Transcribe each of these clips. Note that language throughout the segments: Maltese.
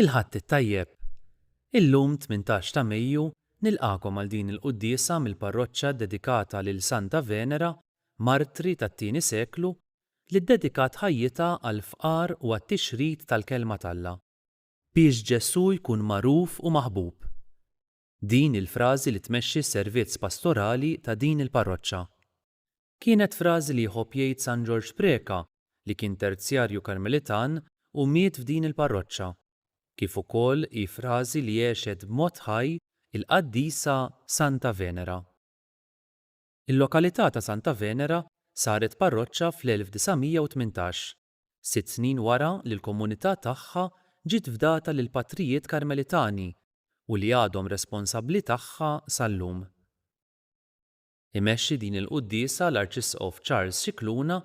Il-Ħadd it-tajjeb. Illum 18 ta' Mejju nilqakom għal din il-Quddiesa mill-parroċċa dedikata lil Santa Venera, martri tat-tieni seklu, li ddedikat ħajjitha għal fqar u għat-tixrid tal-kelma tAlla biex Ġesu jkun magħruf u maħbub. Din il-frażi li tmexxi s-servizz pastorali ta' din il-parroċċa. Kienet frażi li jħobb jgħid San George Preka li kien terzjarju Karmelitan u miet f'din il-parroċċa. Kif ukoll hi frażi li għexet b'mod ħaj il-Quddiesa Santa Venera. Il-lokalità ta' Santa Venera saret parroċċa fl-1918, 6 snin wara li l-komunità tagħha ġiet fdata lil patrijiet Karmelitani u li għadhom responsabbli tagħha sal-lum. Imexxi din il-Quddiesa l-Arċisqof Charles Scicluna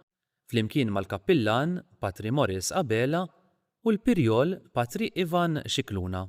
flimkien mal-Kappillan Patri Morris Abela u l-Pirjol Patri Ivan Scicluna.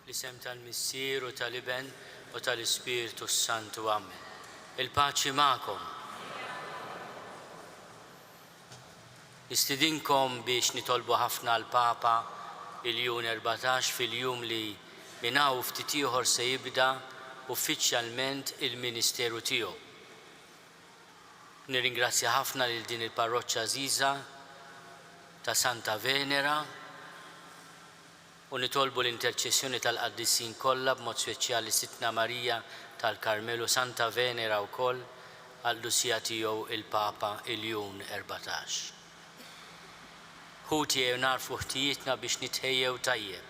L-isem tal-Missier u tal-Iben u tal-Ispiritu Santu Amen. Il-paċi magħkom. Nistidinkom biex nitolbu ħafna l-Papa il-jum 14 fil-jum li minnaw ftit ieħor se jibda uffiċjalment il-Ministeru tiegħu. Nirringrazzja ħafna lil din il-parroċċa żgħira ta' Santa Venera u nitolbu l-interċessjoni tal-Quddisin kollha b'mod speċjali Sitna Marija tal-Karmelu Santa Venera wkoll għall-Lusija tiegħu il-Papa il-jum 14. Ħuti narfu ħtijietna biex nitħejjew tajjeb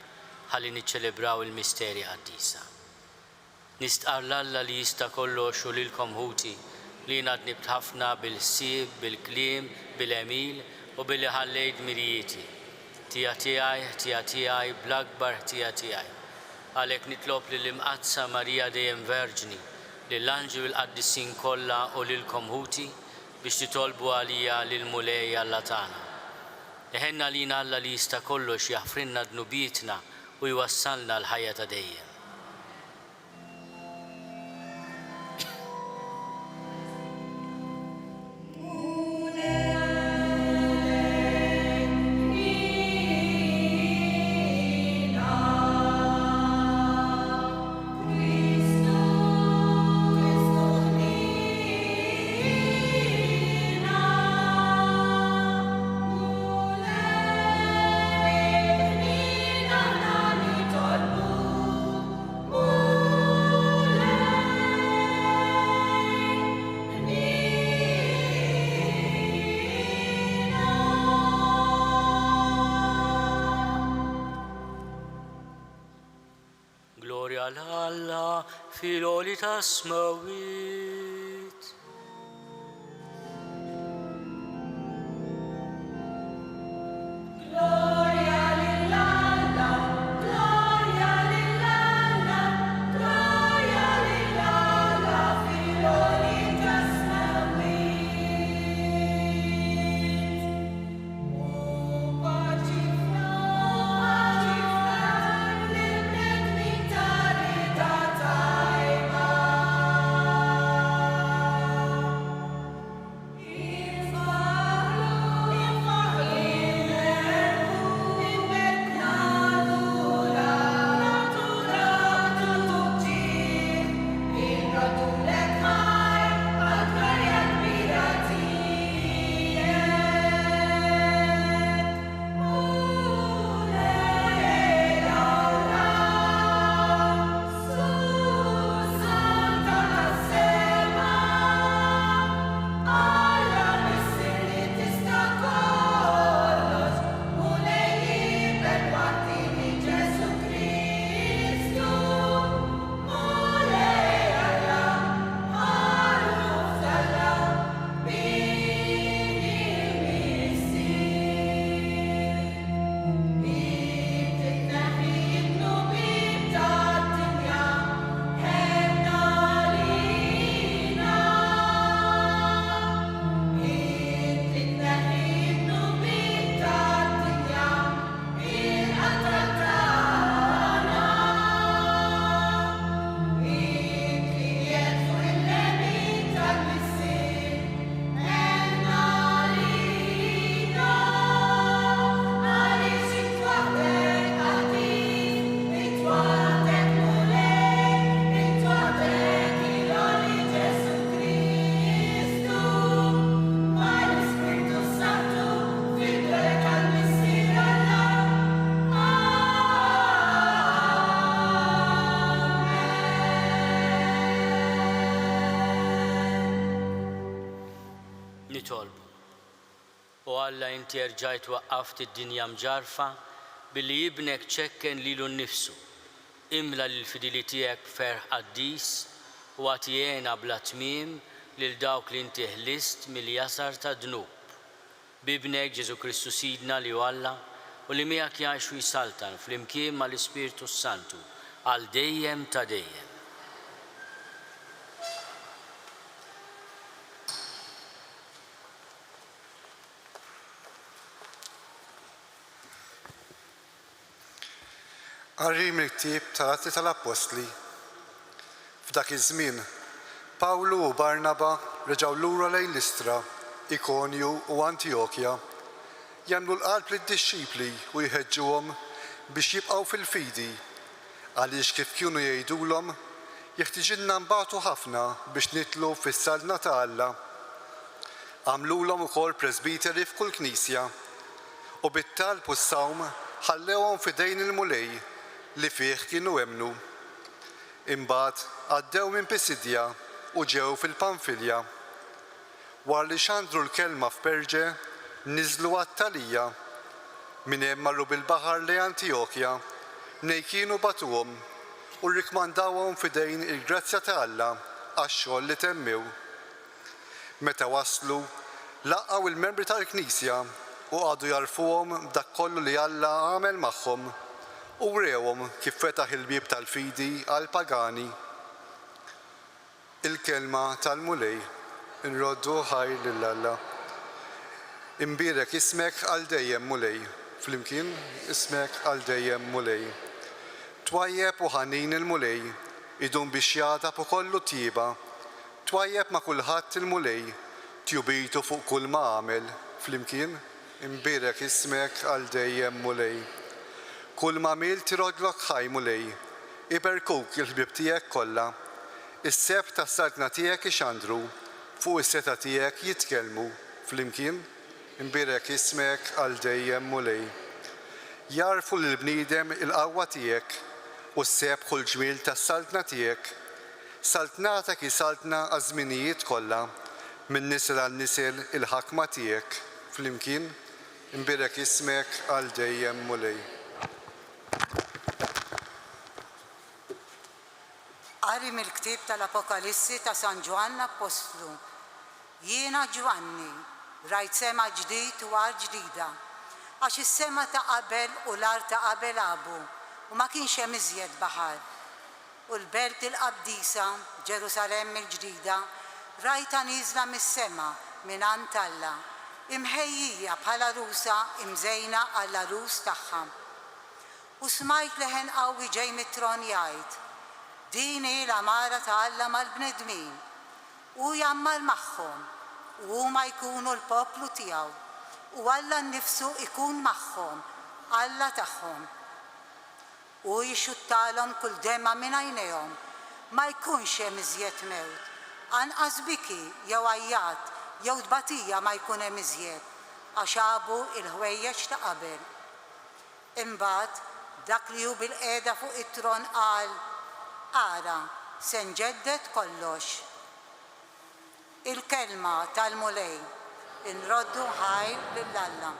ħalli niċċelebraw il-misteri Quddiesa. Nistqar l-Alla li jista' kollox u lilkom ħuti li nadnibt ħafna bil-ħsieb, bil-kliem, bil-emil u billi ħallejt mirijieti. Tija tiegħi bl-akbar tija tiegħi. Għalhekk nitlob lill-Imqazza Marija dejjem Verġni, lill-Anġlu l-Quddisin kollha u lilkom ħuti biex titolbu għalija lill-Mulej Alla tagħna. Neħenna lina Alla li jista' kollox jaħfrinna dnubietna u jwassalna l-ħajja ta' dejjem. Gloria l-Alla fil-għoli tas-smawiet. Gloria lill-Alla, gloria lill-Alla, gloria lill-Alla fil-għoli tas-smawiet. U paċi Nitolbu. U Alla inti rġajt waqqaft id-dinja mġarfa billi jibnek ċekken lilu nnifsu. Imla l-fidili tiegħek ferħ Quddies u għatijena bla tmiem lil dawk li inti ħlist mill-jasar ta' dnub. Bibnek Ġesu Kristu Sidna li hu Alla u li miegħek jgħix u jsaltan flimkien mal-Ispiritu Santu għal dejjem ta' dejjem. Qarri mill-ktieb tal-Atti tal-Apostli. F'dak iż-żmien, Pawlu u Barnaba reġgħu lura lejn Listra, Ikonju u Antjokja jagħmlu l-qalb lid-dixxipli u jħeġġuhom biex jibqgħu fil-fidi għaliex kif kienu jgħidulhom jeħtieġilna nbagħtu ħafna biex nitlu fis-saltna ta' Alla. Għamlulhom ukoll presbiteri f'kull knisja u bit-talb u s-sawm ħallewhom f'idejn il-mulej li fih kienu hemmnu. Imbagħad għaddew minn Pisidja u ġew fil-Panfilja. Wara li xandru l-kelma f'Perġe niżlu għat-Talija. Minn hemm marru bil-baħar lejn Antjokja nej kienu batuhom u rrikmandawhom f'idejn il-grazzja ta' Alla għax-xogħol li temmew. Meta waslu laqgħu il-membri tal-Knisja u għadu jarfuhom b'dak kollu li Alla għamel magħhom u wrewhom kif fetaħ il-bieb tal-fidi għall-pagani. Il-kelma tal-mulej inroddu ħajr lil Alla. Imbierek ismek għal dejjem mulej, flimkien ismek għal dejjem mulej. Twajjeb u ħanin il-mulej, idum biex jagħtab ukollu tjieba. Twajjeb ma' kulħadd il-mulej, tjubitu fuq kull ma għamel, flimkien imbierek ismek għal dejjem mulej. Kull ma mil tirodlok ħaj mulej, iberkuk il-ħbib tiegħek kollha. Is-seb tas-saltna tiegħek ixandru, fuq is-seta tiegħek jitkellmu, flimkien imbierek ismek għal dejjem mulej. Jarfu lill-bniedem il-qawwa tiegħek u s-seb kull ġmiel tas-saltna tiegħek. Saltnatek isaltna għaż-żminijiet kollha minn nisel għal nisel il-ħakma tiegħek, flimkien imbierek ismek għal dejjem mulej. Qari mill-ktieb tal-Apokalissi ta' San Ġwann Apostlu. Jiena Ġwanni rajt sema ġdid u art ġdida, għax is-sema ta' qabel u l-art ta' qabel għabu u ma kienx hemm iżjed baħar. U l-belt il-Quddiesa, Ġerusalemm il-ġdida, rajta nieżla mis-sema mingħand Alla, imħejjija bħala rusa imżejna għall-arus tagħha. U smajt leħen qawwi ġej mit-tron jgħid: din hi l-amara ta' Alla mal-bnedmin u jammar magħhom u huma jkunu l-poplu tiegħu u Alla nnifsu ikun magħhom, Alla tagħhom. U jixuttalhom kull demma minn għajnejhom, ma jkunx hemm iżjed mewt, anqas biki jew għajjat jew tbatija ma jkun hemm iżjed, għax għabu il-ħwejjeġ ta' qabel. Imbagħad dak li hu bil-qiegħda fuq it-tron qal: ara, se nġedded kollox. Il-kelma tal-mulej inroddu ħajr lil Alla.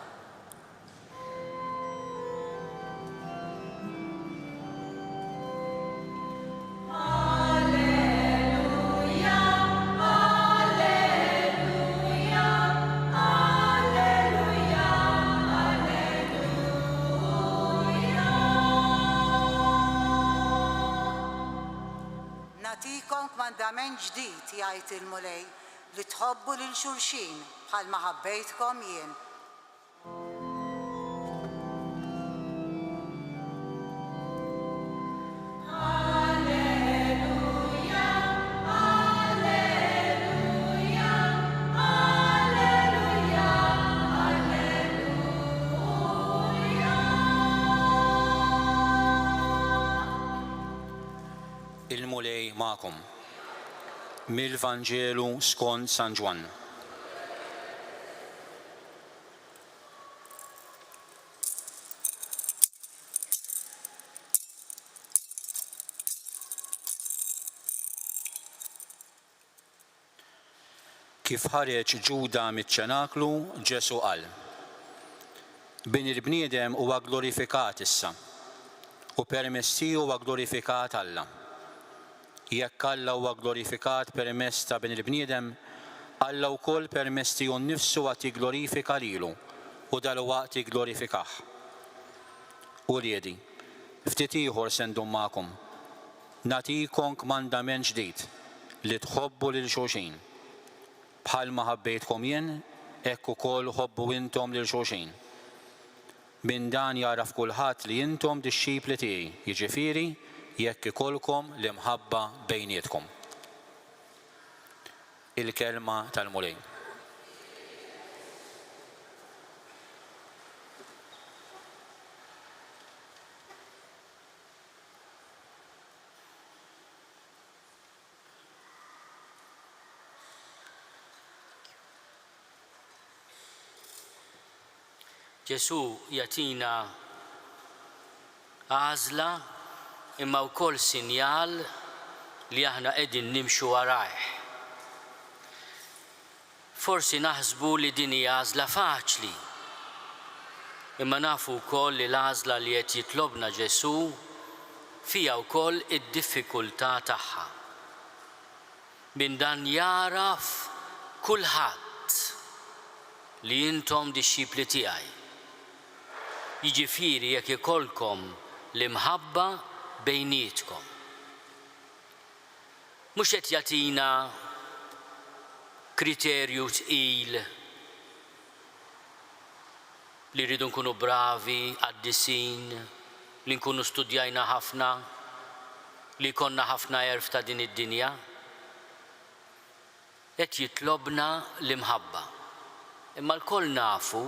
Natikom kmandament ġdid jgħid il-mulej li tħobbu lil xulxin bħalma ħabbejtkom jien. Il-mulej magħkom mill-Vanġelu skont San Ġwann. Kif ħareġ Ġuda miċ-ċenaklu, Ġesu qal: bin il-bniedem huwa glorifikat issa u permezz tiegħu huwa glorifikat Alla. Jekk Alla huwa glorifikat permezz ta' bin il-bniedem, Alla wkoll permezz tiegħu nnifsu għad jigglorifika lilu u dalwaqt jigglorifikah. U riedi, ftit ieħor se ndum magħkom, nagħtikom kmandament ġdid li tħobbu lil xulxin. Bħalma ħabbejtkom jien, hekk ukoll ħobbu intom lil xulxin. Min dan jaraf kulħadd li intom dixxipli tiegħi, jiġifieri jekk ikolkom l-imħabba bejnietkom. Il-kelma tal-mulej. Ġesu jagħtina għażla imma wkoll sinjal li aħna qegħdin nimxu warajh. Forsi naħsbu li din hija għażla faċli, imma nafu wkoll li l-għażla li qed jitlobna Ġesu fiha wkoll id-diffikultà tagħha. Min dan jaraf kulħadd li intom dixxipli tiegħi. Jiġifieri jekk ikolkom l-imħabba bejnietkom. Mhux qed jagħtina kriterju tqil li rridu nkunu bravi, qaddisin, li nkunu studjajna ħafna, li konna ħafna għerf ta' din id-dinja. Qed jitlobna l-imħabba. Imma lkoll nafu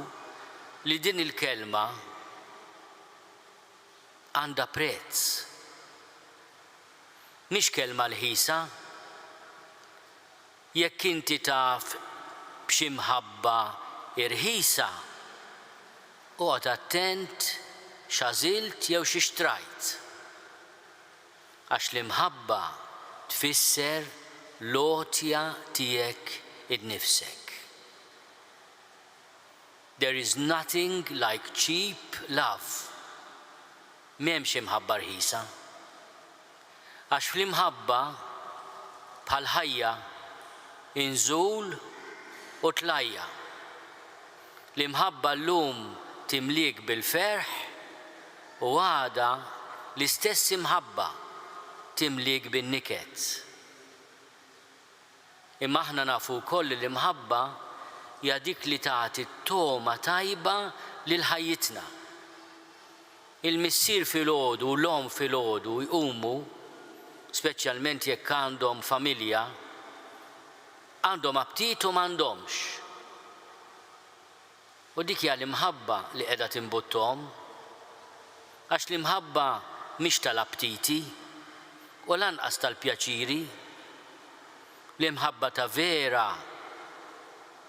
li din il-kelma għandha prezz. Mhix kelma rħisa. Jekk inti taf b'xi mħabba irħisa, oqgħod attent x'għażilt jew xi xtrajt. Għax l-imħabba tfisser l-għotja tiegħek innifsek. There is nothing like cheap love. M'hemmx imħabba rħisa. Għax fl-imħabba bħal ħajja inżul u tlajja. L-imħabba llum timlik bil-ferħ u għada l-istess imħabba timlik bin-niket. Imma aħna nafu wkoll li l-imħabba hija dik li tagħti toma tajba lil ħajjitna. Il-missier filgħodu u l-om filgħodu jqumu, speċjalment jekk għandhom familja, għandhom aptit u m'għandhomx. U dik hija l-imħabba li qiegħda timbutthom, għax l-imħabba mhix tal-aptiti u lanqas tal-pjaċiri. L-imħabba ta' vera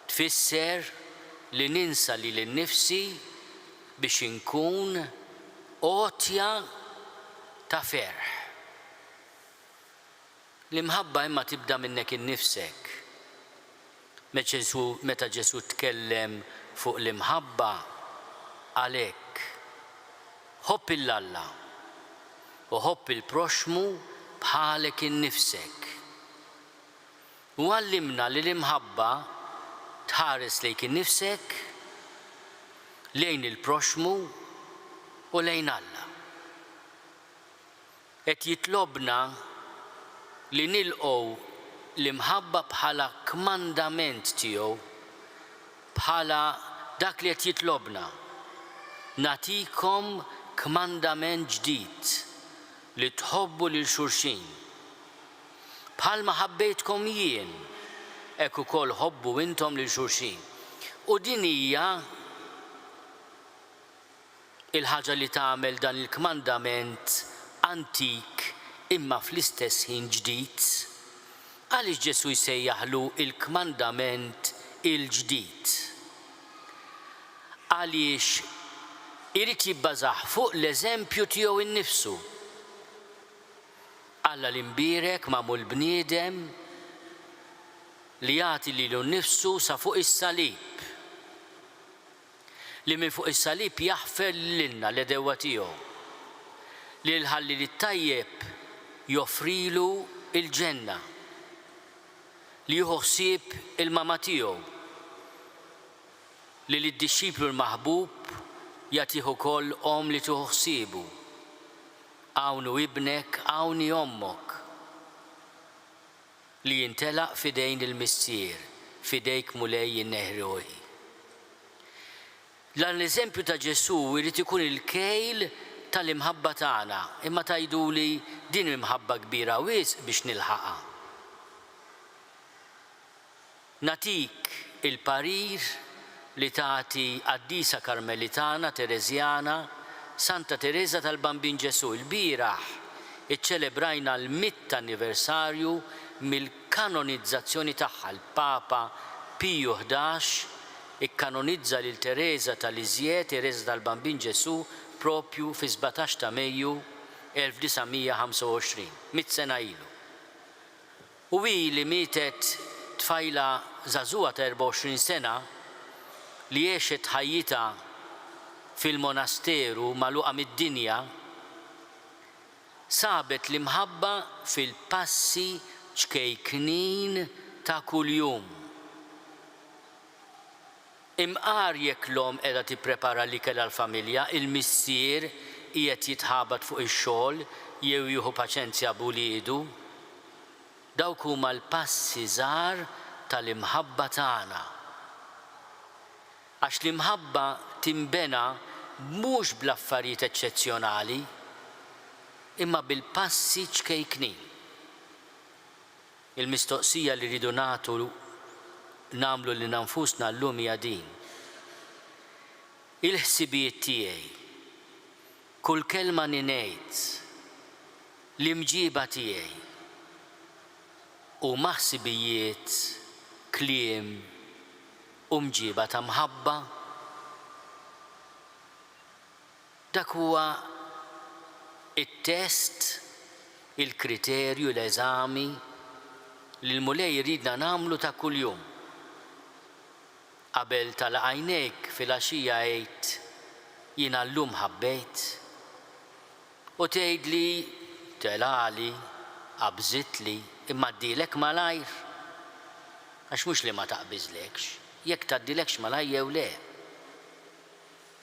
tfisser li ninsa lil innifsi biex inkun għotja ta' ferħ. L-imħabba imma tibda minnek innifsek. Meta Ġesu tkellem fuq l-imħabba għalhekk ħobb il-Alla u ħobb il-proxmu bħalek innifsek. U għallimna li l-imħabba tħares lejk innifsek, lejn il-proxmu u lejn Alla. Qed jitlobna li nilqgħu l-imħabba bħala kmandament tiegħu, bħala dak li qed jitlobna. Nagħtikom kmandament ġdid li tħobbu lil xulxin. Bħalma ħabbejtkom jien, hekk ukoll ħobbu intom lil xulxin. U din hija il-ħaġa li tagħmel dan il-kmandament antik imma fl-istess ħin ġdid. Għaliex Ġesu jsejjaħlu il-kmandament il-ġdid? Għaliex irid jibbażah fuq l-eżempju tiegħu innifsu. Alla l-imbierek magħmul bniedem li jagħti lilu nnifsu sa fuq is-salib. Li minn fuq is-salib jaħfer lilna l-edewwa tiegħu. Li l-ħalli li tajjeb joffrilu il-ġenna. Li jieħu ħsieb il-mama tiegħu. Li lid-dixxiplu l-maħbub jagħtih ukoll om li tieħu ħsiebu. Għawnu ibnek, għawni ommok. Li jintelaq fidejn il-missier, fidejk mulej jinneħruhi. L-eżempju ta' Ġesu jrid ikun il-kejl tal-imħabba tagħna, imma tgħiduli din imħabba kbira wisq biex nilħaqha. Natik il-parir li tagħti Quddiesa Karmelitana Terezjana Santa Teresa tal-Bambin Ġesu. Il-bieraħ iċċelebrajna l-100 anniversarju mill-kanonizzazzjoni tagħha. Il-Papa Piju 11 ikkanonizza lil Teresa tal-Iżjed, Teresa tal-Bambin Ġesu, propju fi 17 ta' Mejju 1925, 100 sena ilu. U hi li mietet tfajla żagħżugħa ta' 24 sena li għexet ħajjita fil-monasteru magħluqa mid-dinja, sabet l-imħabba fil-passi ċkejknin ta' kuljum. Imqar jekk l-om qiegħda tipprepara l-ikel għall-familja, il-missier qiegħed jitħabat fuq ix-xogħol jew jieħu paċenzja b'uliedu. Dawk huma l-passi żgħar tal-imħabba tagħna. Għax l-imħabba tinbena mhux bl-affarijiet eċċezzjonali, imma bil-passi ċkejknin. Il-mistoqsija li rridu nagħmlu li nfusna llum hija din. Il-ħsibijiet tiegħi, kull kelma ngħid, l-imġiba tiegħi huma ħsibijiet, kliem u mġiba ta' mħabba. Dak huwa it-test, il-kriterju, l-eżami li l-mulej jridna nagħmlu ta' kuljum. Qabel tal-għajnejk fil-għaxija għid jiena llum ħabbejt u tgħidli telali, qabżitli, imma ddilek malajr. Għax mhux li ma taqbiżlekx, jekk tgħaddilekx malajr jew le.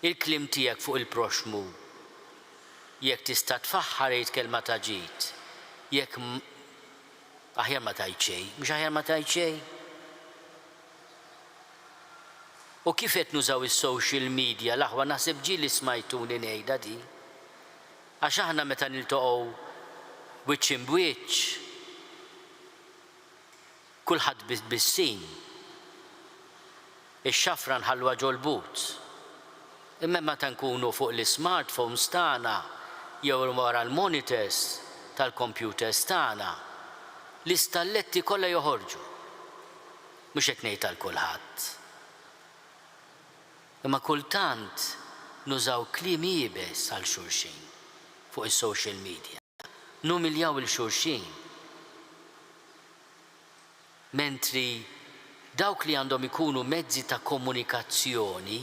Il-kliem tiegħek fuq il-proxmu, jekk tista' tfaħħar jgħid kelma ta' ġid, jekk aħjar ma tgħid xejn, mhux aħjar ma tgħid xejn. U kif qed nużaw is-social media l-aħwa naħseb ġieli smajtuni ngħidha di. Għax aħna meta niltaqgħu wiċċ imbiċċ, kulħadd bis-sin. Ix-xafra nħallwa ġolbut. Imma meta nkunu fuq l-smartphones tagħna jew wara l-monitors tal-computers tagħna, l-istalletti kollha joħorġu. Mhux hekk ngħid għal kulħadd. Imma kultant nużaw kliem jiebes għal xulxin fuq is-social media. Numiljaw il-xulxin. Mentri dawk li għandhom ikunu mezzi ta' komunikazzjoni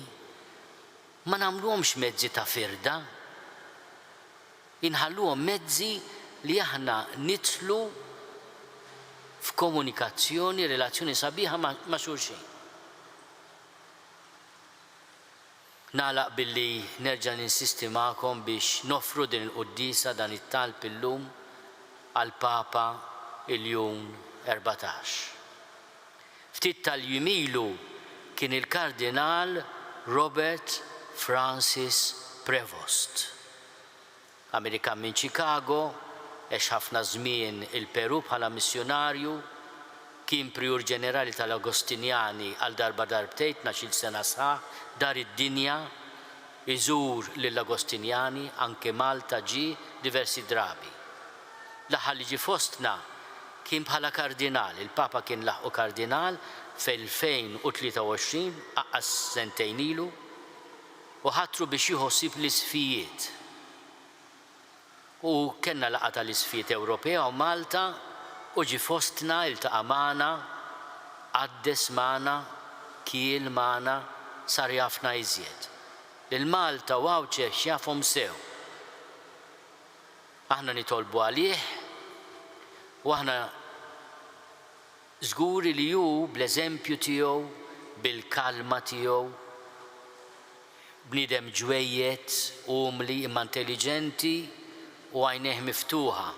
ma nagħmluhomx mezzi ta' firda. Inħalluhom mezzi li aħna nidħlu f'komunikazzjoni, relazzjoni sabiħa ma' xulxin. Nagħlaq billi nerġa' ninsisti magħkom biex nofru din il-Quddiesa dan it-talb illum għall-Papa il-jum 14. Ftit tal-jiem ilu kien il-Kardinal Robert Francis Prevost, Amerikan minn Chicago, għex ħafna żmien il-Peru bħala missjonarju, kien Priur Ġenerali tal-Agostinjani għal darba darbtejn 12 sena sħaħ, dar id-dinja, iżur lill-Agostinjani, anke Malta ġi diversi drabi. L-aħħar li ġi fostna kien bħala kardinal, il-Papa kien laħqu kardinal fil-2023, aqqas sentejn ilu, u ħattru biex jħossib l-isfijiet. U kellna laqgħa tal-isfijiet Ewropea u Malta, u ġi fostna iltaqa' magħna, qaddes magħna, kiel magħna, sar jafna iżjed. Lil-Malta u Awċex jafhom sew. Aħna nitolbu għalih u aħna żguri li hu bl-eżempju tiegħu, bil-kalma tiegħu, bniedem ġwejjed, umli, imma intelligenti u għajnejh miftuħa.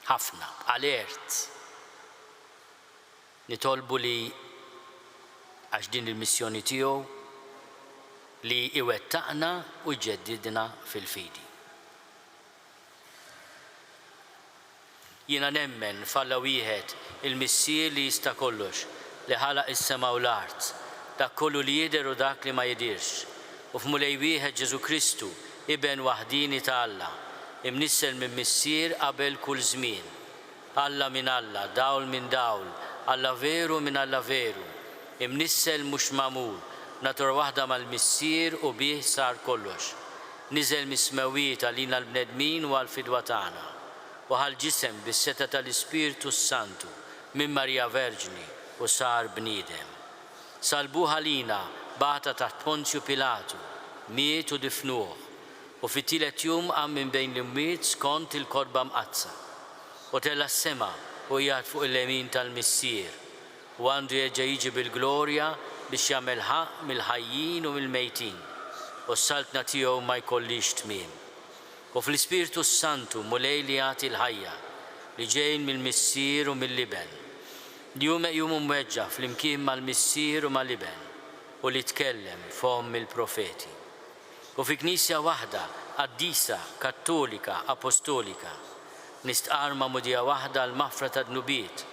Ħafna, alert. Nitolbu li għax din il-missjoni tiegħu li iwettaqna u jġeddidna fil-fidi. Jiena nemmen falla wieħed il-missier li jista' kollox, li ħalaq is-sema u l-art, dak kollu li jidher u dak li ma jidirx. U f'mulej wieħed Ġesu Kristu, iben waħdini ta' Alla, imnissel minn missier qabel kull żmien. Alla minn Alla, dawl minn dawl, Alla veru minn Alla veru, imnissel mhux magħmul, natura waħda mal-missier u bih sar kollox. Niżel mis-smawijiet għalina l-bnedmin u għall-fidwa tagħna. U ħal-ġisem bis-seta tal-Ispiritu Santu minn Marija Verġni u sar bniedem. Salbuh għalina bagħta taħt Ponzju Pilatu, miet u difnuh, u fit-tielet jum qam minn bejn l-imwiet skont il-korba mqazza. U tella s-sema u jgħid fuq il-lemin tal-missier, u għandu jerġa' jiġi bil-glorja biex jagħmel ħaq mill-ħajjin u mill-mejtin, u s-saltna tiegħu ma jkollix tmiem. U fl-Ispiritu Santu mulej li jagħti l-ħajja li ġejjin mill-missier u mill-liben. Jum mweġġa fl-imkien mal-missier u mal-liben u li tkellem f'hom il-profeti. U fi Knisja waħda, Quddiesa, Kattolika, Apostolika, nistqarma mudija waħda l-maħfra ta' dnubiet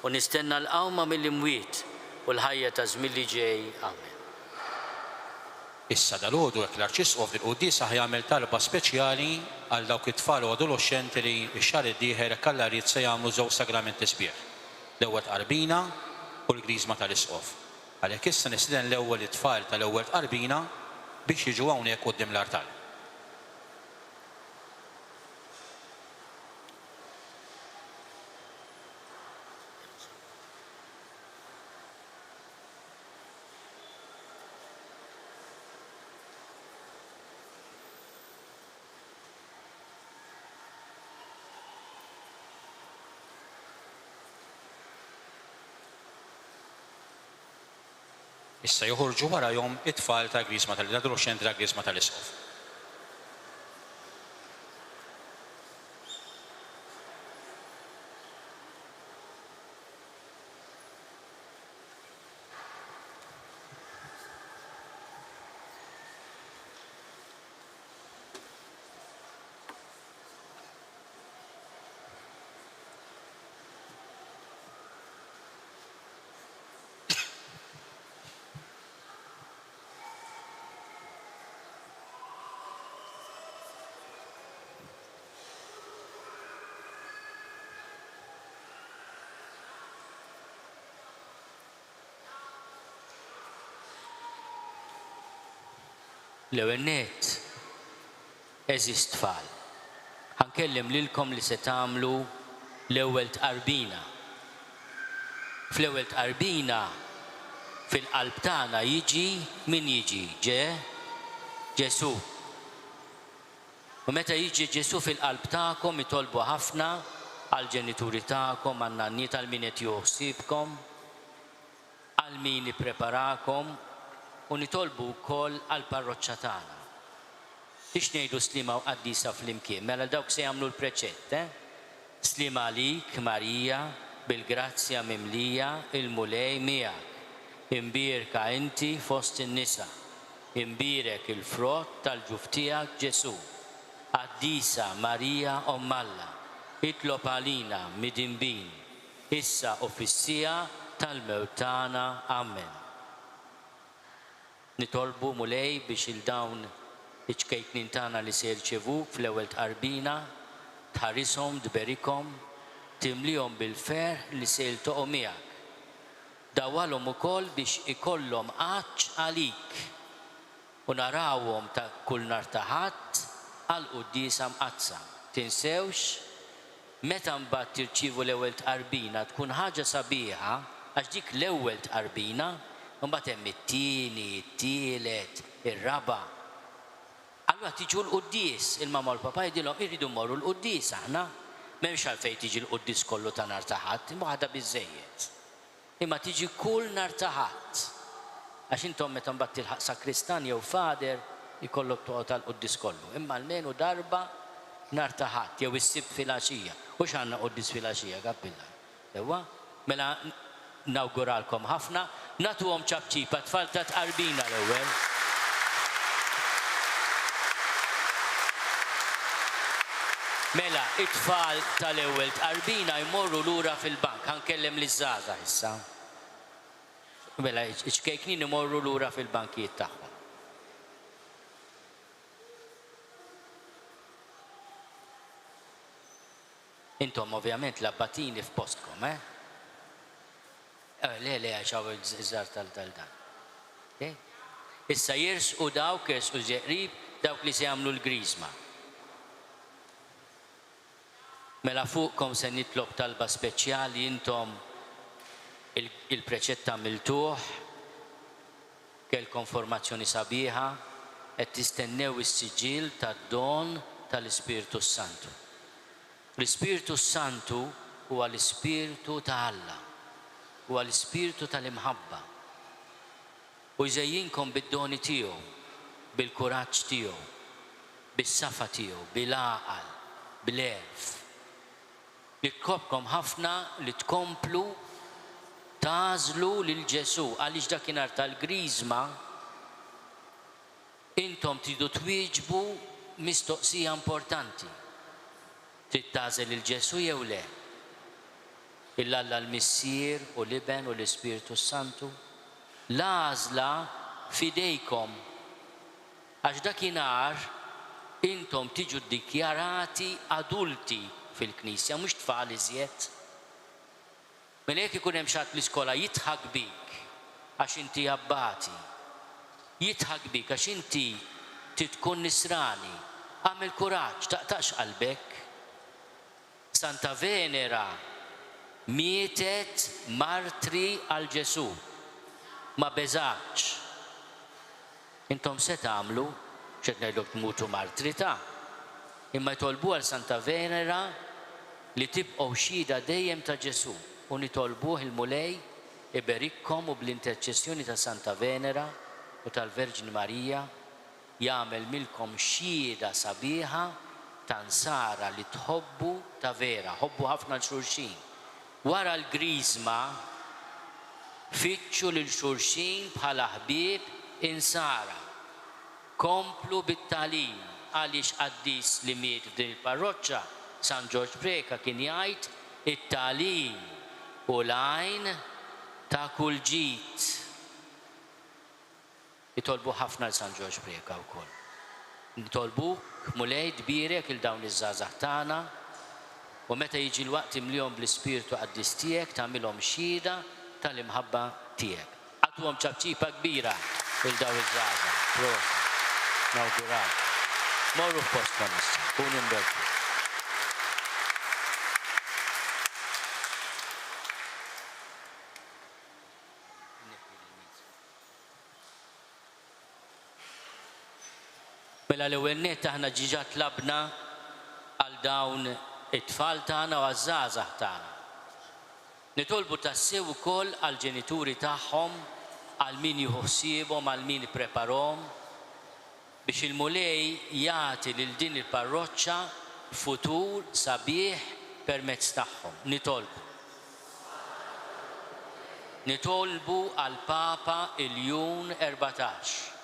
u nistenna l-qawma mill-imwiet u l-ħajja ta' żmien li ġej. Amen. Issa dal-għodu hekk l-Arċisqof il-Quddiesa ħajamel talba speċjali għal dawk it-tfal u adolescenti li x-xahar id-dieħel Alla jrid se jagħmlu żewġ sagramenti sbieħ. L-ewwel tqarbina u l-Griżma tal-Isqof. Għalhekk issa nistieden l-ewwel it-tfal tal-ewwel tqarbina biex jiġu hawnhekk quddiem l-artal. Issa joħorġu warahom it-tfal ta' Griżma tal-adolescenti ta' Griżma tal-Isqof. L-ewwel nett, eżis tfal. Ħankellem lilkom li se tagħmlu l-ewwel tqarbina. Fl-ewwel tqarbina fil-qalb tagħna jiġi min jiġi? Ġesu. U meta jiġi Ġesu fil-qalb tagħkom itolbu ħafna għall-ġenituri tagħkom, għan-nanniet għal min qed joħsibkom, għal min ippreparakom, u nitolbu wkoll għall-parroċċa tagħna. Biex ngħidu slima u Quddiesa flimkien, mela dawk se jagħmlu l-preċett, Slima għalik, Marija, bil-grazzja mimlija, il-mulej miegħek. Imbierka inti fost in-nisa, imbierek il-frott tal-ġuf tiegħek Ġesu. Quddiesa Marija Omm Alla, itlob għalina mid-inbin, issa u fis-sija tal-mewt tagħna. Amen. Nitolbu mulej biex il-dawn iċkejknin tagħna li se jirċevuk fl-ewwel tqarbina, tħarishom, tberikhom, timlihom bil-ferħ li se jiltaqgħu miegħek. Dawwalhom ukoll biex ikollhom qaċċ għalik u narawhom ta' kull nhar ta' Ħadd għall-Quddiesa mqazza. Tinsewx, meta mbagħad tirċievu l-ewwel tqarbina tkun ħaġa sabiħa għax dik l-ewwel tqarbina mbagħad hemm it-tieni, it-tielet, ir-raba'. Allura tiġu l-Quddies, il-mamma u l-papa jgħidilhom irridu mmorru l-Quddies aħna. M'hemmx għalfejn tiġi l-Quddies kollu ta' nhar ta' Ħadd, imma waħda biżżejjed. Imma tiġi kull nhar ta' Ħadd. Għax intom meta mbagħad tilħaq sakristan jew fader ikollok toqgħod tal-Quddies kollu. Imma almenu darba nhar ta' Ħadd jew is-sibt fil-għaxija. U x'għandna Quddies fil-għaxija, kappilla. Ewwa, mela nawguralkom ħafna, nagħtuhom ċabċipa tfal ta' tqarbina l-ewwel. Mela, it-tfal tal-ewwel tqarbina jmorru lura fil-bank, ħankellem liż-żgħażagħ issa. Mela, iċkejknin imorru lura fil-bankijiet tagħhom. Intom ovvjament l-abbatini f'postkom, Le, għaxaw iż-żar tal-dan. Issa jirsqu dawk, jirsqu ġeqrib, dawk li se jagħmlu l-griżma. Mela fuqkom se nitlob talba speċjali intom il-preċett għamiltuh, kelkom formazzjoni sabiħa, qed tistennew is-siġil tad-don tal-Ispiritu Santu. L-Ispiritu Santu huwa l-Ispiritu ta' Alla, huwa l-Ispiritu tal-imħabba. U jżejjinkom bid-doni tiegħu, bil-kuraġġ tiegħu, bis-safa tiegħu, bil-għaqal, bil-erf. Li tkopkom ħafna li tkomplu tażlu lil Ġesu għaliex dakinhar tal-griżma intom tridu twieġbu mistoqsija importanti. Trid tażel lil Ġesu jew le? Il-Alla l-Missier u l-Iben u l-Ispiritu Santu. L-għażla fidejkom għax dakinhar intom tiġu ddikjarati adulti fil-Knisja, mhux tfal iżjed. Mela jekk ikun hemm xatt l-iskola jitħak bik għax inti abbati, jitħak bik għax inti titkun nisrani, għamel kuraġġ, taqtaqx qalbek. Santa Venera mietet martri għal Ġesu, ma beżax. Intom se tagħmlu x'qed ngħidlok tmutu martri ta'. Imma jtolbu għal Santa Venera li tibqgħu xhieda dejjem ta' Ġesu u nitolbuh il-mulej iberikkom u bl-interċessjoni ta' Santa Venera u tal-Verġin Marija jagħmel milkom xhieda sabiħa ta' nsara li tħobbu ta' vera, ħobbu ħafna l-xulxin. Wara l-griżma fittxu lil xulxin bħala ħbieb insara. Komplu bit-tagħlim għaliex qaddis li miet f'din il-parroċċa San George Preka kien jgħid it-tagħlim u l-għajn ta' kull ġid. Nitolbu ħafna l San George Preka wkoll. Nitolbuk mulej dbirek il dawn iż-żgħażagħ tagħna u meta jiġi l-waqt imlihom bl-Ispiritu Qaddis tiegħek tagħmilhom xhieda tal-imħabba tiegħek. Għatuhom ċabċipa kbira il daw iż-żgħażagħ. Prosa. Nawgurat. Morru f'postkom issa, kun imbelku. Mela l-ewwel nett aħna ġiġa tlabna għal dawn it-tfal tagħna u għaż-żgħażagħ tagħna. Nitolbu tassew ukoll għall ġenituri tagħhom, għal min jieħu ħsiebhom, għal min ippreparahom biex il-mulej jagħti lil din il-parroċċa futur sabiħ permezz tagħhom. Nitolbu għal Papa il-Jun 14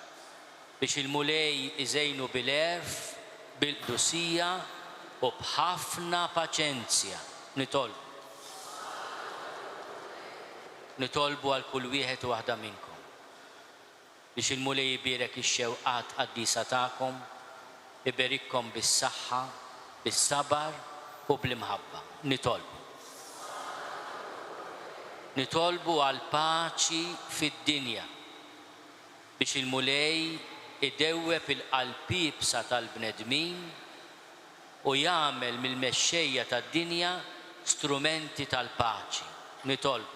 biex il-mulej iżejnu bil-erf, bil-qdusija u b'ħafna paċenzja. Nitolbu għal kull wieħed u waħda minnkom biex il-mulej jibierek ix-xewqat qaddisa tagħkom, iberikkom bis-saħħa, bis-sabar u bl-imħabba. Nitolbu għal paċi fid-dinja biex il-mulej idewweb il-qalbibsa tal-bnedmin u jagħmel mill-mexxejja tad-dinja strumenti tal-paċi. Nitolbu.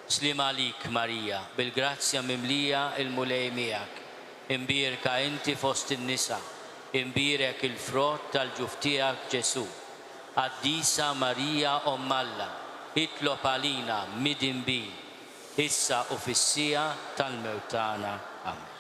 Slim għalik Marija, bil-grazzja mimlija il-mulej miegħek. Imbierka inti fost in-nisa, imbierek il-frott tal-ġuf tiegħek Ġesu. Quddiesa Marija Omm Alla, itlob għalina mid-inbil, issa u fis-sija tal-mewt tagħna. Amen. Amen.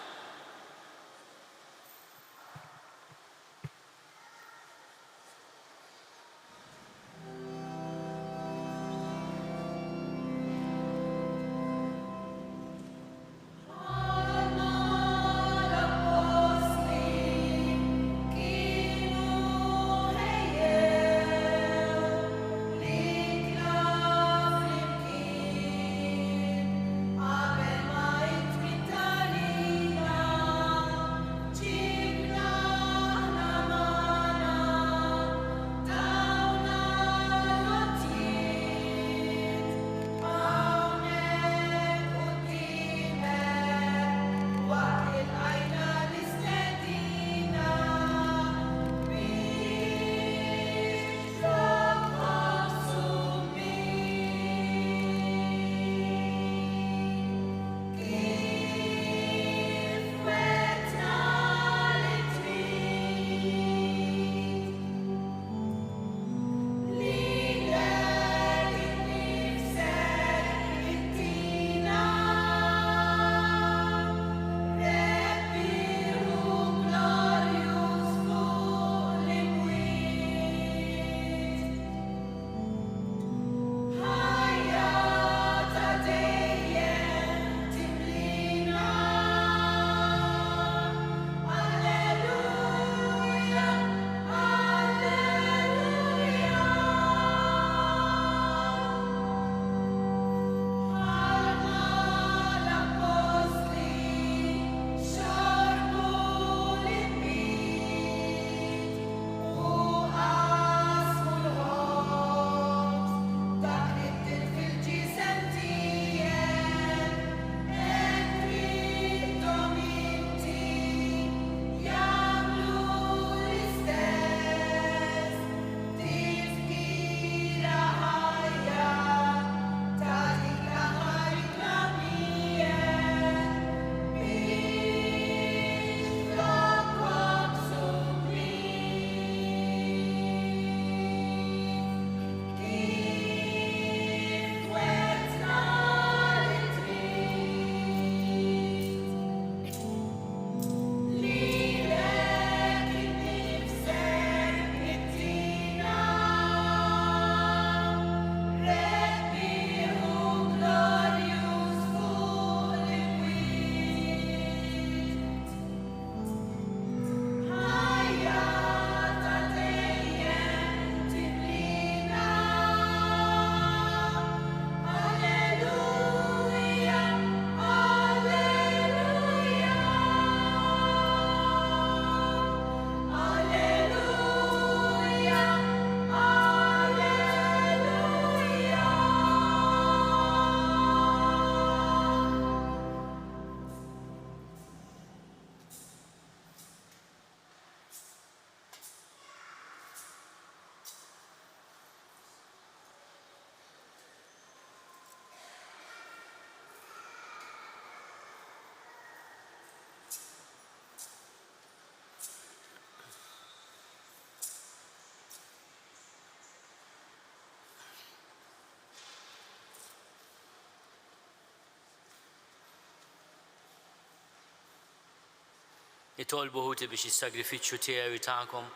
Nitolbu ħuti biex is-sagrifiċċju tiegħi tagħkom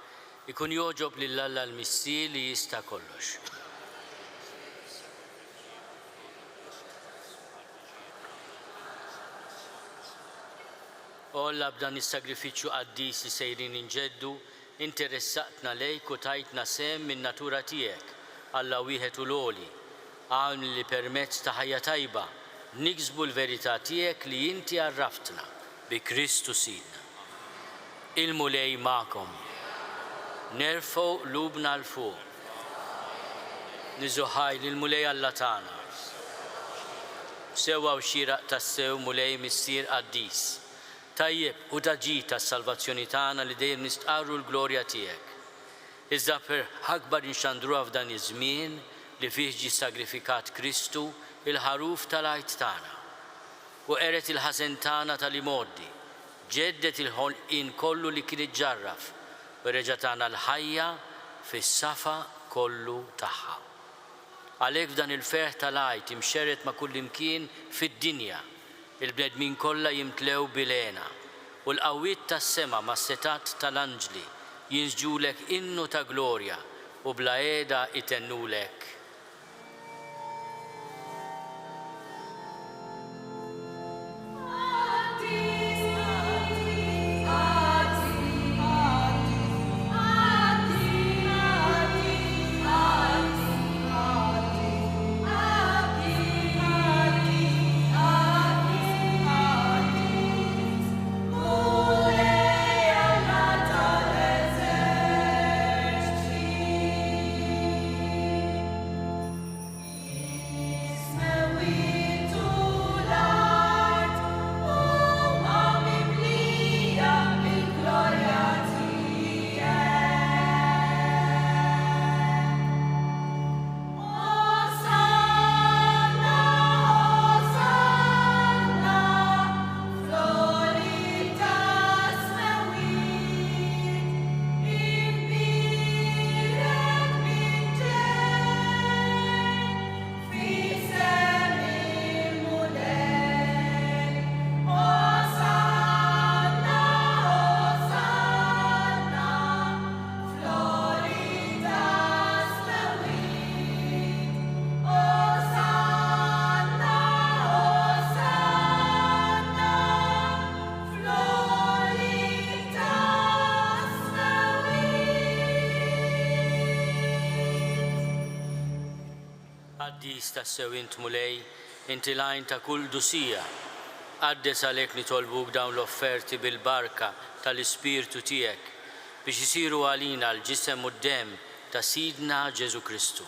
ikun joġob lill-Alla l-Missier li jista' kollox. Olla b'dan is-sagrifiċċju qaddis li sejrin inġeddu, interessaqtna lejk u tajtna sem min natura tiegħek, Alla wieħed u l-għoli, għawn li permezz ta' ħajja tajba niksbu l-verità tiegħek li inti għarraftna bi Kristu Sidna. Il-mulej ma'kom. Nerfgħu lubna l fuq. Niżuħaj lill-mulej Alla tagħna. Sewwa u xieraq tas-sew mulej missier qaddis. Tajjeb u taġi tas-salvazzjoni tagħna li dejjem nistqarru l-glorja tiegħek. Iżda per akbar inxandruha f'dan iż-żmien li fih ġie sagrifikat Kristu il-ħaruf tal-Għid tagħna. U qeret il-ħażen tagħna tal-imoddi, ġeddet il-ħolqien kollu li kien iġġarraf u reġa' tagħna l-ħajja fis-safa kollu tagħha. Għalhekk f'dan il-ferħ tal-Għid imxerret ma' kull imkien fid-dinja, il-bnedmin kollha jimtlew bil-għena u l-qawwiet tas-sema mas-setat tal-anġli jinsġulek innu ta' glorja u bla qiegħda itennulek. Qaddis tas-sew int mulej, inti lajn ta' kull dusija. Qaddes għalhekk nitolbuk dawn l-offerti bil-barka tal-Ispirtu tiegħek biex isiru għalina l-ġisem u d-demm ta' Sidna Ġesu Kristu,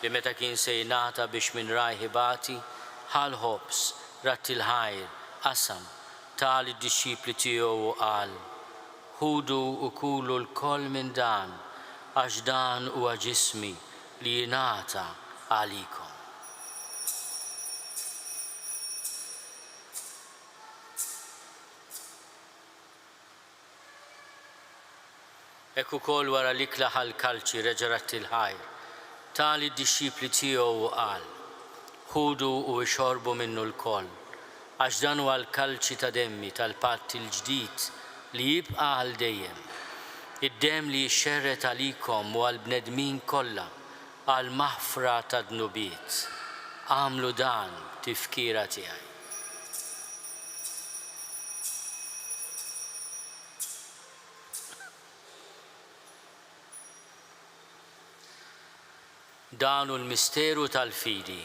li meta kien se jingħata biex minn rajħibati ħal ħobs ratti l-ħajr qasam tal id-disċipli tiegħu u qal: ħudu u kulu l-koll minn dan għax dan huwa ġismi li jingħata għalikom. Hekk ukoll wara li klaħ l-kalċi reġa' ratti l-ħajr, tal id-disċipli tiegħu qal: ħudu u xorbu minnu l-koll, għax dan huwa l-kalċi ta' demmi tal-patt il-ġdid li jibqa' għal dejjem. Id-demm li jxerret għalikom u għall-bnedmin kollha għal maħfra ta' dnubiet. Għamlu dan tifkira tiegħi. Dan hu l-misteru tal-fidi.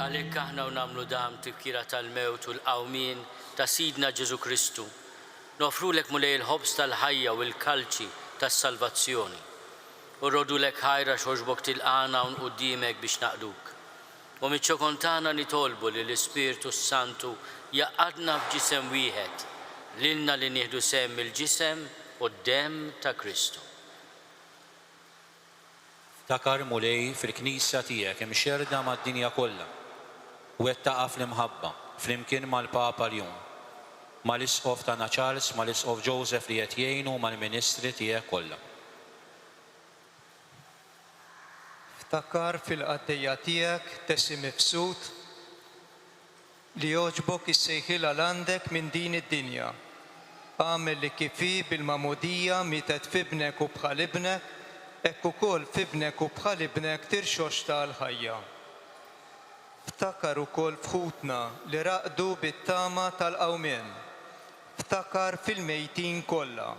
Għalhekk aħna nagħmlu dam tifkira tal-mewt u l-qawmien ta' Sidna Ġesu Kristu. Nofrulek mulej il-ħobs tal-ħajja u l-kalċi tas-salvazzjoni. U rrodulek ħajra xogħġbok tilqana u quddiemek biex naqduk. U miċ-ċokon tagħna nitolbu li l-Ispiritu Santu jaqadna f'ġisem wieħed lilna li nieħdu sehem il-ġisem u d-demm ta' Kristu. Ftakar mulej fil-Knisja tiegħek imxerda mad-dinja kollha u qed taqa' fl-imħabba flimkien mal-Papa l-jum, mal-Isqof tagħna Charles, mal-Isqof Joseph li qed jgħinu mal-Ministri tiegħek kollha. Ftakar fil-qaddejja tiegħek tessi mifsud li jogħġbok is-sejħila għandek minn din id-dinja. Għamel li kifi bil-mamudija mietet fibnek u bħal ibnek, hekk ukoll fibnek u bħal ibnek tirxox tal-ħajja. Ftakar ukoll fħutna li raqdu bit-tama tal-qawmien. Ftakar fil-mejtin kollha.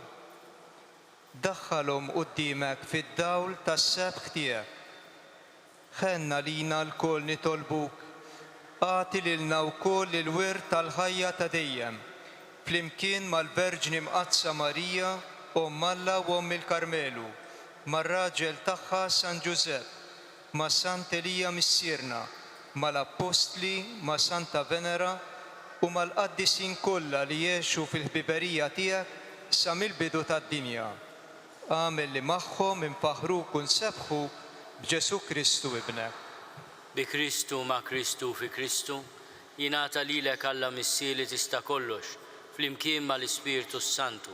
Daħħalhom quddiemek fid-dawl tas-sebħ tiegħek. Ħenna lina l-koll nitolbuk, għati lilna wkoll il-wirt tal-ħajja ta' dejjem, flimkien mal-Verġni Mqazza Marija, Omm Alla u Omm il-Karmelu, mar-raġel tagħha San Giuseppe, ma' Sant Elija missierna, mal-Apostli, ma' Santa Venera u mal-qaddisin kollha li jgħixu fil-ħbiberija tiegħek sa mill-bidu tad-dinja. Għamel li magħhom infaħruk u nsebħuk b'Ġesu Kristu ibnek. Bi Kristu ma' Kristu fi Kristu, jingħata lilek Alla missieri tista' kollox, flimkien mal-Ispiritu Santu,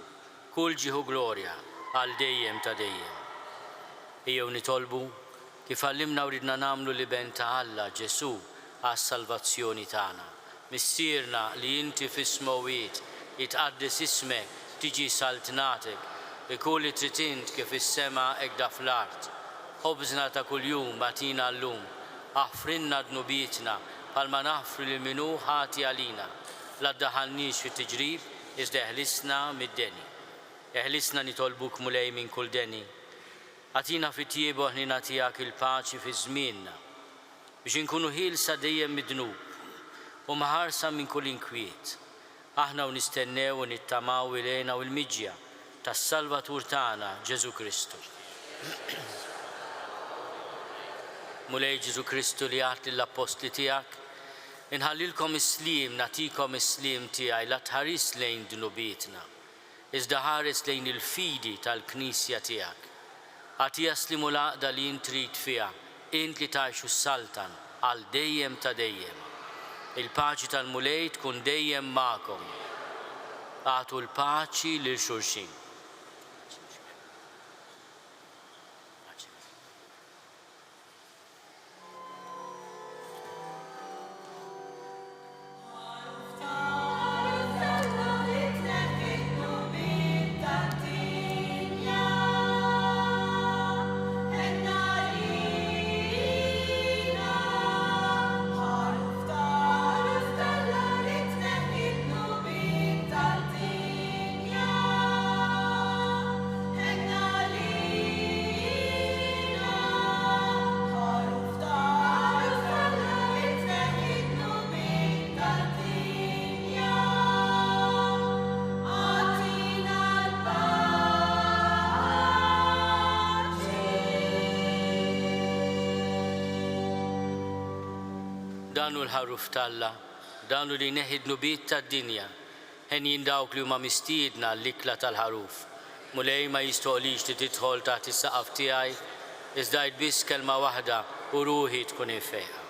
kull ġieħu glorja għal dejjem ta' dejjem. Ejjew nitolbu kif għallimna u ridna nagħmlu l-iben ta' Alla Ġesu għas-salvazzjoni tagħna. Missierna li inti fis-smowit jitqaddis ismek tiġi saltnatek, ikun li trid int kif is-sema hekk fl-art. Ħobżna ta' kuljum atina llum, aħfrinna dnubietna bħalma naħfru lil minhu ħati għalina. La ddaħħalniex fit-tiġrib, iżda eħlisna mid-deni. Eħlisna nitolbuk mulej minn kull deni. Atina fit-tjiebu ħnina tiegħek il-paċi fi żmienna, biex inkunu ħielsa dejjem mid-dnub u maħarsa minn kull inkwiet. Aħna u nistennew u nittamaw ilejna u l-miġja tas-Salvatur tagħna Ġesu Kristu. Mulej Ġesu Kristu li għat l-apostli tiegħek, inħallilkom is-slim, nagħtikom is-slim tiegħi la tħares lejn dnubietna, iżda ħares lejn il-fidi tal-Knisja tiegħek. Għatija slimu l-għaqda li int trid fiha, int li tgħixu s-saltan għal dejjem ta' dejjem. Il-paċi tal-mulej tkun dejjem magħkom. Għatu l-paċi lil xulxin. Danu l-ħaruf talla, danu li neħid nubiet tad-dinja, ħen dawk li huma mistiedna l-ikla tal-ħaruf. Mulej ma jistoqlix li tidħol taħt is-saqaf tiegħi, iżda biss kelma waħda u ruħi tkun infejqa.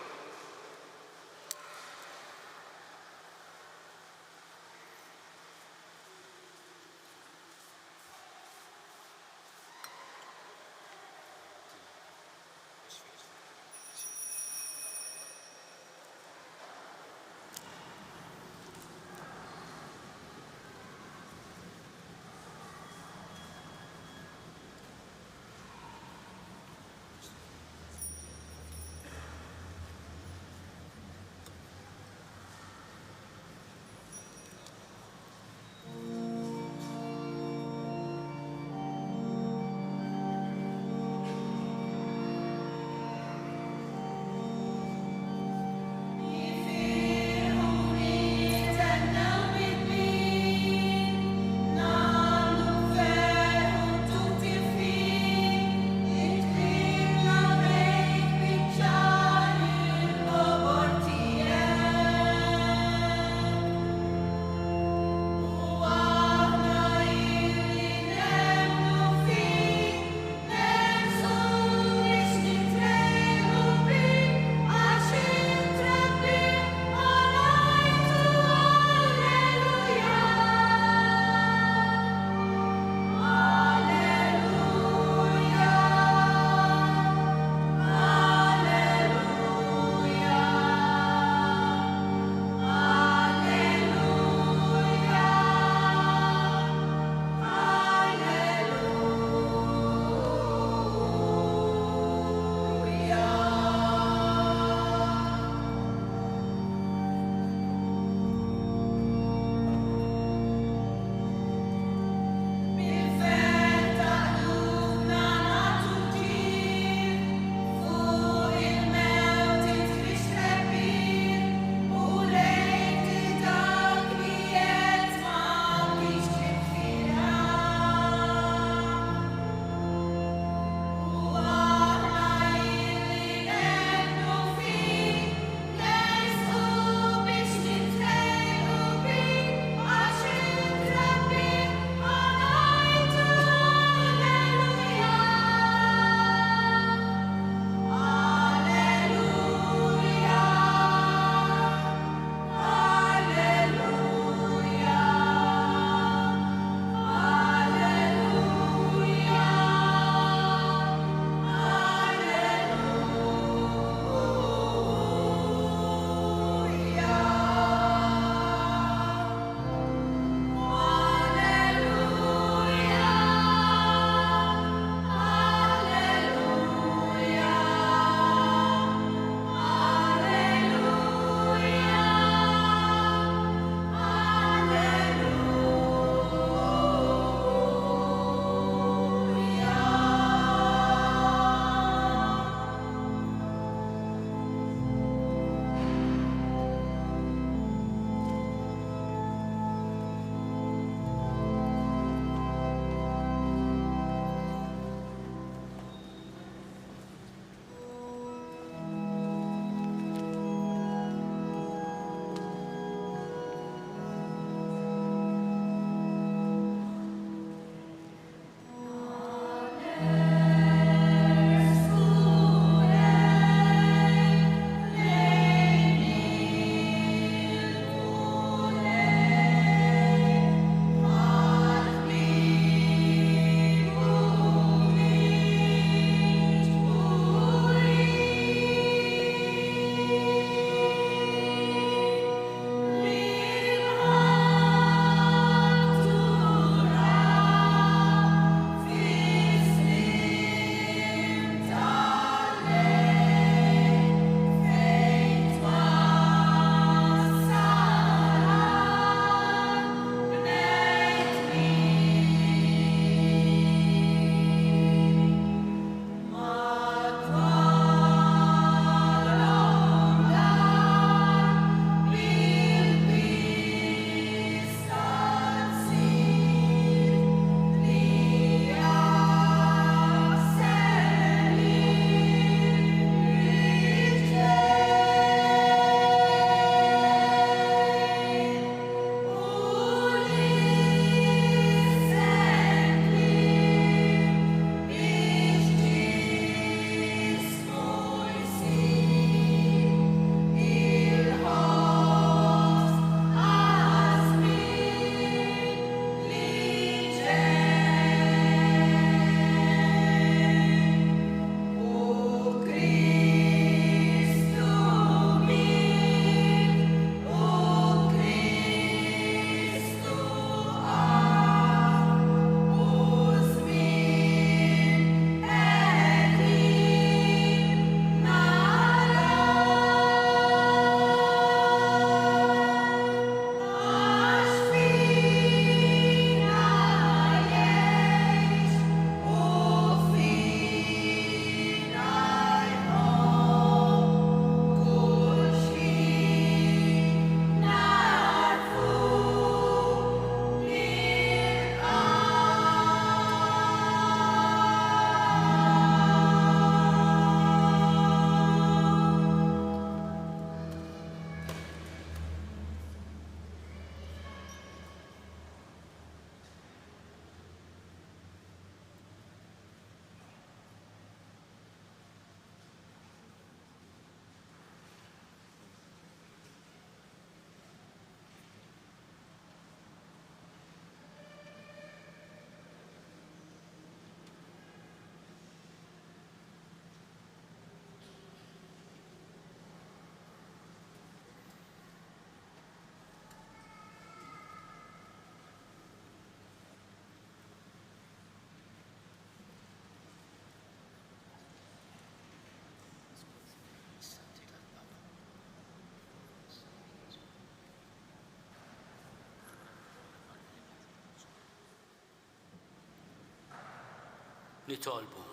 nitolbu.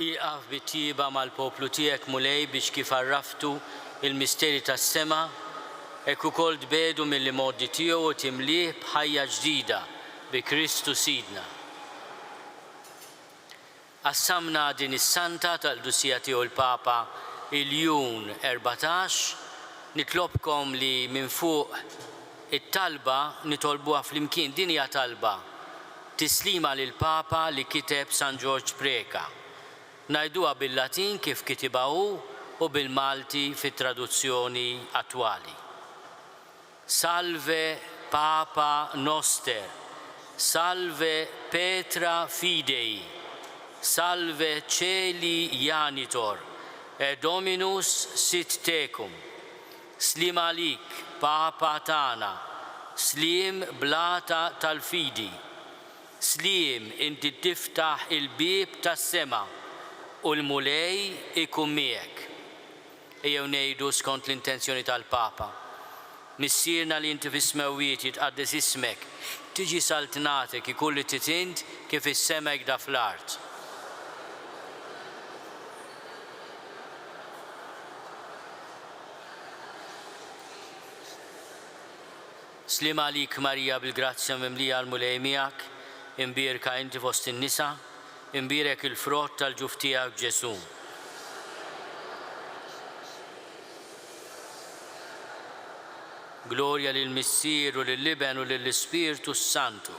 Iqaf bit-tieba mal-poplu tiegħek mulej biex kif arraftu il-misteri tas-sema hekk ukoll tbedu mill-modi tiegħu u timlih b'ħajja ġdida bi Kristu Sidna. Assamna din is-santa tal-Quddiesija tiegħu l-Papa il-Jun 14 nitlobkom li minn fuq it-talba nitolbuha flimkien din hija talba tislima lil Papa li kiteb San George Preka. Ngħiduha bil-Latin kif kitibahu u bil-Malti fit-traduzzjoni attwali. Salve Papa Noster, salve Petra Fidei, salve Celi Janitor, e Dominus sit tecum. Slim alik, Papa tana, slim blata tal-fidi, slim inti tiftaħ il-bib tas-sema u l-mulej ikun miegħek. Ejjew ngħidu skont l-intenzjoni tal-Papa. Missierna li inti fis-smawiet jitqaddes ismek, tiġi saltnatek ikun li titint kif is-sema jgħda fl-art. Slim għalik Marija bil-grazzja mimlija l-mulej miegħek, imbierka inti fost in-nisa, imbierek il-frott tal-ġuf tiegħek Ġesu. Glorja lill-Missier u lill-Liben u lill-Ispirtu Santu.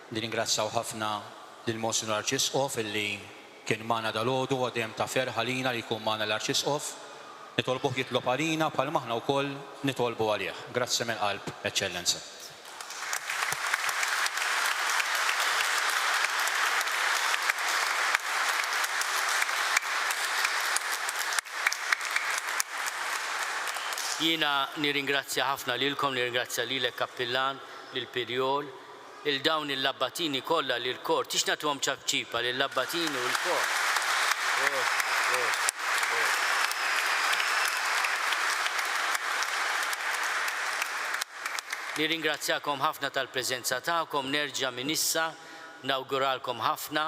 Nirringrazzjaw ħafna lill-Monsignor Arċisqof illi kien magħna dalgħodu u dejjem ta' ferħa lina li jkun magħna l-Arċisqof. Nitolbuh jitlob għalina bħal aħna wkoll nitolbu għalih. Grazzi mill-qalb, Eċċellenza. Jiena nirringrazzja ħafna lilkom, nirringrazzja lilek Kappillan, lil-Pirjol, il-dawn il-labbatini kollha lil-kor. Tix nagħtuhom ċabċipa lil-labbatini u l-kor. Nirringrazzjakom ħafna tal-preżenza tagħkom, nerġa' minn issa nawguralkom ħafna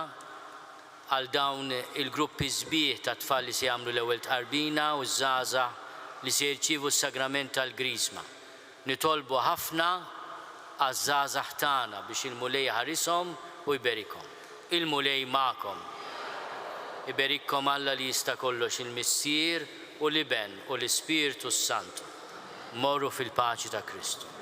għal dawn il-gruppi sbieħ ta' tfal li se jagħmlu l-ewwel tqarbina u żgħażagħ li se jirċievu s-sagrament tal-Grisma. Nitolbu ħafna għaż-żgħażagħ tagħna biex il-mulej ħarisom u jberikhom. Il-mulej magħkom. Iberikkom Alla li jista' kollox il-Missier u l-Iben u l-Ispirtu Santu. Morru fil-paċi ta' Kristu. Kem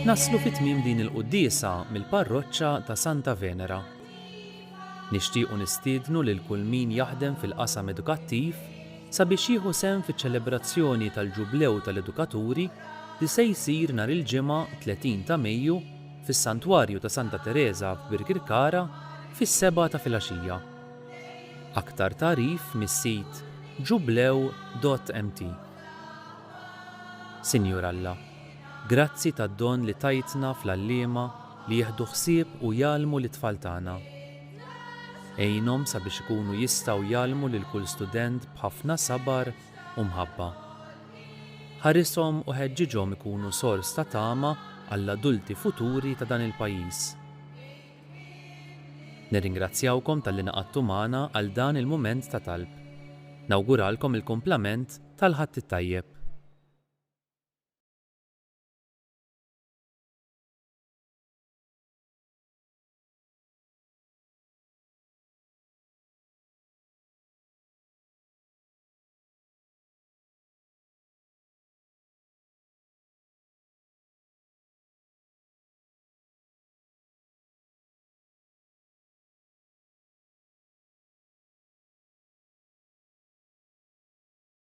Naslu fit-tmiem din il-Quddiesa mill-parroċċa ta' Santa Venera. Nixtiequ nistiednu lil kull min jaħdem fil-qasam edukattiv sabiex jieħu sehem fiċ-ċelebrazzjoni tal-Ġublew tal-Edukaturi li se jsir nhar il-ġimgħa 30 ta' Mejju fis-Santwarju ta' Santa Teresa f'Birkirkara fis-7 ta' filgħaxija. Aktar tarif mis-sit jublew.mt. Sinjur Alla, grazzi tad-don li tajtna fl-għalliema li jieħdu ħsieb u jgħallmu lit-tfal tagħna. Għejnhom sabiex ikunu jistgħu jgħallmu lil kull student b'ħafna sabar u mħabba. Ħarishom u ħeġġiġhom ikunu sors ta' tama għall-adulti futuri ta' dan il-pajjiż. Nirringrazzjawkom tal-li naqadtu magħna għal dan il-mument ta' talb. Nawguralkom il-kumplament tal-Ħadd it-tajjeb.